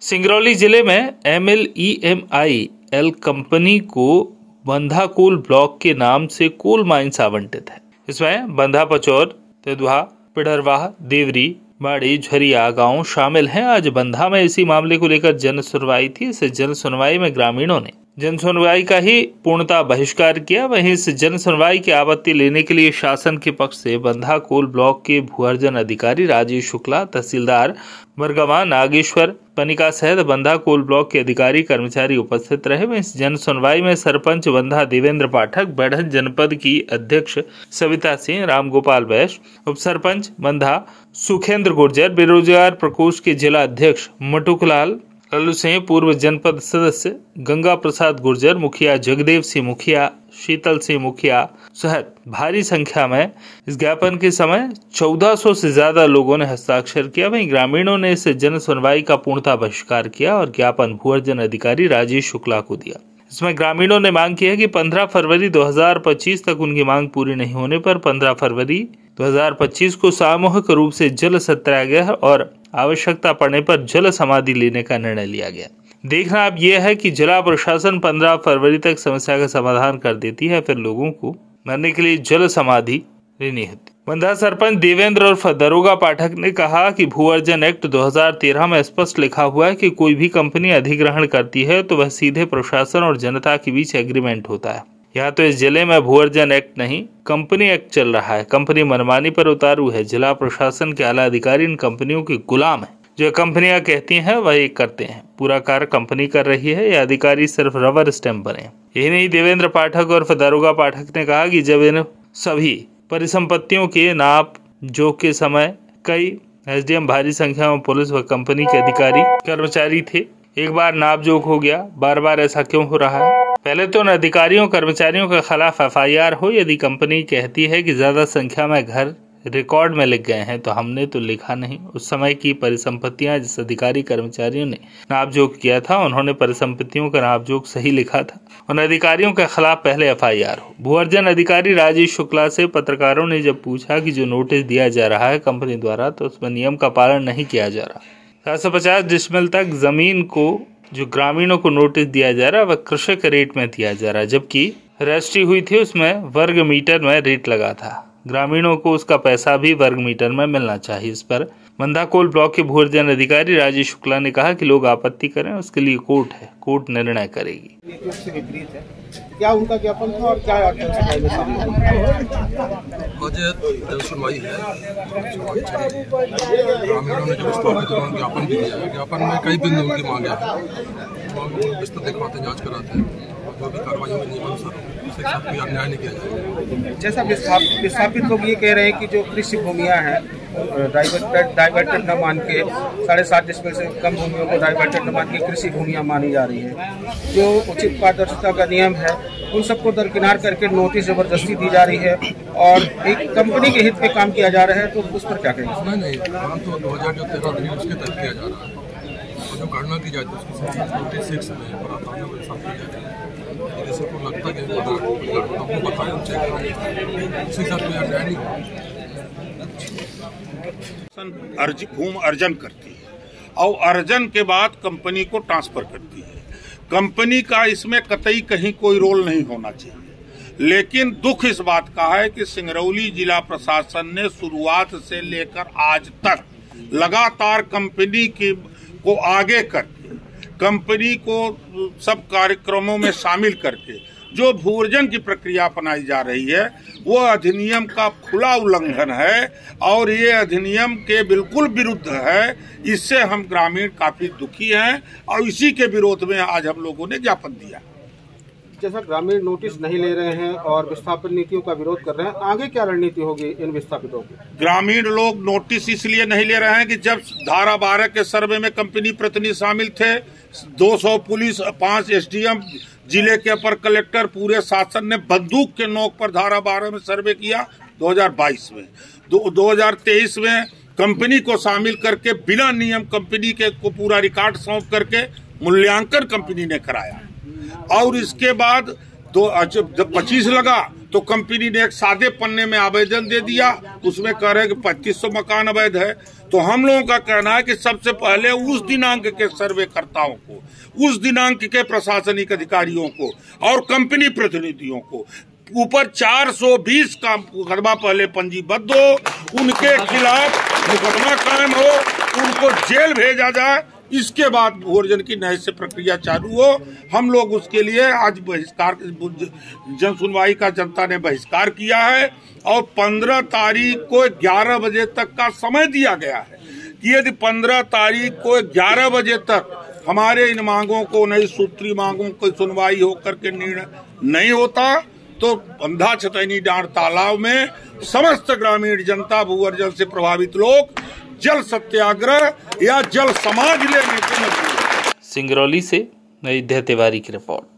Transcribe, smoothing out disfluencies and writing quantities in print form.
सिंगरौली जिले में MLEMIL company को बंधा कोल ब्लॉक के नाम से कोल माइंस आवंटित है। इसमें बंधा, पचौर, तेदुहा, पिडरवाह, देवरी, बाड़ी, झरिया गांव शामिल हैं। आज बंधा में इसी मामले को लेकर जन सुनवाई थी। इस जन सुनवाई में ग्रामीणों ने जन सुनवाई का ही पूर्णतः बहिष्कार किया। वहीं इस जन सुनवाई की आपत्ति लेने के लिए शासन के पक्ष से बंधा कोल ब्लॉक के भूअर्जन अधिकारी राजेश शुक्ला, तहसीलदार बरगवा नागेश्वर पनिका सहित बंधा कोल ब्लॉक के अधिकारी कर्मचारी उपस्थित रहे। वहीं इस जन सुनवाई में सरपंच बंधा देवेंद्र पाठक, बैढ़न जनपद की अध्यक्ष सविता सिंह, रामगोपाल वैश्य, उप सरपंच बंधा सुखेंद्र गुर्जर, बेरोजगार प्रकोष्ठ के जिला अध्यक्ष मटुकलाल, लल्लू सिंह, पूर्व जनपद सदस्य गंगा प्रसाद गुर्जर, मुखिया जगदेव सिंह मुखिया, शीतल सिंह मुखिया सहित भारी संख्या में इस ज्ञापन के समय 1400 से ज्यादा लोगों ने हस्ताक्षर किया। वहीं ग्रामीणों ने इस जन सुनवाई का पूर्णतः बहिष्कार किया और ज्ञापन भूअर्जन अधिकारी राजेश शुक्ला को दिया। इसमें ग्रामीणों ने मांग की है कि 15 फरवरी 2025 तक उनकी मांग पूरी नहीं होने पर 15 फरवरी 2025 को सामूहिक रूप से जल सत्याग्रह और आवश्यकता पड़ने पर जल समाधि लेने का निर्णय लिया गया। देखना अब यह है कि जिला प्रशासन 15 फरवरी तक समस्या का समाधान कर देती है, फिर लोगों को मरने के लिए जल समाधि लेनी होती। बंधा सरपंच देवेंद्र और दरोगा पाठक ने कहा कि भूअर्जन एक्ट 2013 में स्पष्ट लिखा हुआ है कि कोई भी कंपनी अधिग्रहण करती है तो वह सीधे प्रशासन और जनता के बीच एग्रीमेंट होता है। यहाँ तो इस जिले में भूअर्जन एक्ट नहीं, कंपनी एक्ट चल रहा है। कंपनी मनमानी पर उतारू है। जिला प्रशासन के आला अधिकारी इन कंपनियों के गुलाम है। जो कंपनियां कहती हैं वही करते हैं। पूरा कार्य कंपनी कर रही है। ये अधिकारी सिर्फ रबर स्टैंप बने। यही नहीं, देवेंद्र पाठक और दरोगा पाठक ने कहा कि जब इन सभी परिसंपत्तियों के नाप जोख के समय कई SDM, भारी संख्या में पुलिस व कंपनी के अधिकारी कर्मचारी थे। एक बार नाप जोख हो गया, बार बार ऐसा क्यों हो रहा है? पहले तो उन अधिकारियों कर्मचारियों के खिलाफ FIR हो। यदि कंपनी कहती है कि ज्यादा संख्या में घर रिकॉर्ड में लिख गए हैं तो हमने तो लिखा नहीं। उस समय की परिसंपत्तियां जिस अधिकारी कर्मचारियों ने नापजोख किया था उन्होंने परिसंपत्तियों का नापजोख सही लिखा था। उन अधिकारियों के खिलाफ पहले FIR हो। भूअर्जन अधिकारी राजेश शुक्ला से पत्रकारों ने जब पूछा कि जो नोटिस दिया जा रहा है कंपनी द्वारा तो उसमें नियम का पालन नहीं किया जा रहा। 750 डिसमिल तक जमीन को जो ग्रामीणों को नोटिस दिया जा रहा है वह कृषक रेट में दिया जा रहा है, जबकि रजिस्ट्री हुई थी उसमें वर्ग मीटर में रेट लगा था। ग्रामीणों को उसका पैसा भी वर्ग मीटर में मिलना चाहिए। इस पर बंधा कोल ब्लॉक के भूअर्जन अधिकारी राजेश शुक्ला ने कहा कि लोग आपत्ति करें, उसके लिए कोर्ट है, कोर्ट निर्णय करेगी। क्या उनका ज्ञापन था और क्या सुनवाई है? ग्रामीणों ने जो ज्ञापन भी दिया है, ज्ञापन में कई बिंदु उनकी मांगे हैं। विस्तृत देखवाते जांच कराते हैं, जो भी कार्रवाई में नियमानुसार उसके साथ कोई अन्याय नहीं किया जाएगा। जैसा विस्थापित लोग ये कह रहे हैं कि जो कृषि भूमियां हैं डाइवर्टेड न मान के 7.5 डिसमिल से कम भूमियों को डाइवर्टेड न मान के कृषि भूमियां मानी जा रही है। जो उचित पारदर्शिता का नियम है उन सबको दरकिनार करके नोटिस जबरदस्ती दी जा रही है और एक कंपनी के हित में काम किया जा रहा है, तो उस पर क्या कहेंगे? नहीं, काम तो 2013 अधिनियम उसके तहत किया जा रहा है और जो गणना की जाती है उसकी 26 में प्रावधानों के साथ की जाती है। यदि सबको लगता है कि बताएं, हम चेक करेंगे, उसी के साथ कोई अन्याय नहीं होगा। भूमि अर्जन करती है और अर्जन के बाद कंपनी को ट्रांसफर करती है। कंपनी का इसमें कतई कहीं कोई रोल नहीं होना चाहिए। लेकिन दुख इस बात का है कि सिंगरौली जिला प्रशासन ने शुरुआत से लेकर आज तक लगातार कंपनी को आगे करके, कंपनी को सब कार्यक्रमों में शामिल करके जो भूअर्जन की प्रक्रिया अपनाई जा रही है वो अधिनियम का खुला उल्लंघन है और ये अधिनियम के बिल्कुल विरुद्ध है। इससे हम ग्रामीण काफी दुखी हैं और इसी के विरोध में आज हम लोगों ने ज्ञापन दिया। जैसा ग्रामीण नोटिस नहीं ले रहे हैं और विस्थापन नीतियों का विरोध कर रहे हैं, आगे क्या रणनीति होगी इन विस्थापितों की? ग्रामीण लोग नोटिस इसलिए नहीं ले रहे हैं कि जब धारा 12 के सर्वे में कंपनी प्रतिनिधि शामिल थे, 200 पुलिस, 5 SDM, जिले के अपर कलेक्टर, पूरे शासन ने बंदूक के नोक पर धारा 12 में सर्वे किया 2022 में। 2023 में कंपनी को शामिल करके बिना नियम कंपनी के को पूरा रिकॉर्ड सौंप करके मूल्यांकन कंपनी ने कराया और इसके बाद जब 25 लगा तो कंपनी ने एक सादे पन्ने में आवेदन दे दिया, उसमें कह रहे कि 3500 मकान अवैध है। तो हम लोगों का कहना है कि सबसे पहले उस दिनांक के सर्वेकर्ताओं को, उस दिनांक के प्रशासनिक अधिकारियों को और कंपनी प्रतिनिधियों को ऊपर 420 का मुकदमा पहले पंजीबद्ध हो, उनके खिलाफ मुकदमा कायम हो, उनको जेल भेजा जाए, इसके बाद भूअर्जन की न्याय से प्रक्रिया चालू हो। हम लोग उसके लिए आज बहिष्कार, जन सुनवाई का जनता ने बहिष्कार किया है और 15 तारीख को 11 बजे तक का समय दिया गया है कि यदि 15 तारीख को 11 बजे तक हमारे इन मांगों को, नई सूत्री मांगों की सुनवाई होकर के निर्णय नहीं होता तो बंधा छतैनी डांड तालाब में समस्त ग्रामीण जनता, भूअर्जन से प्रभावित लोग जल सत्याग्रह या जल समाज लेने के मजबूर। सिंगरौली से नई तिवारी की रिपोर्ट।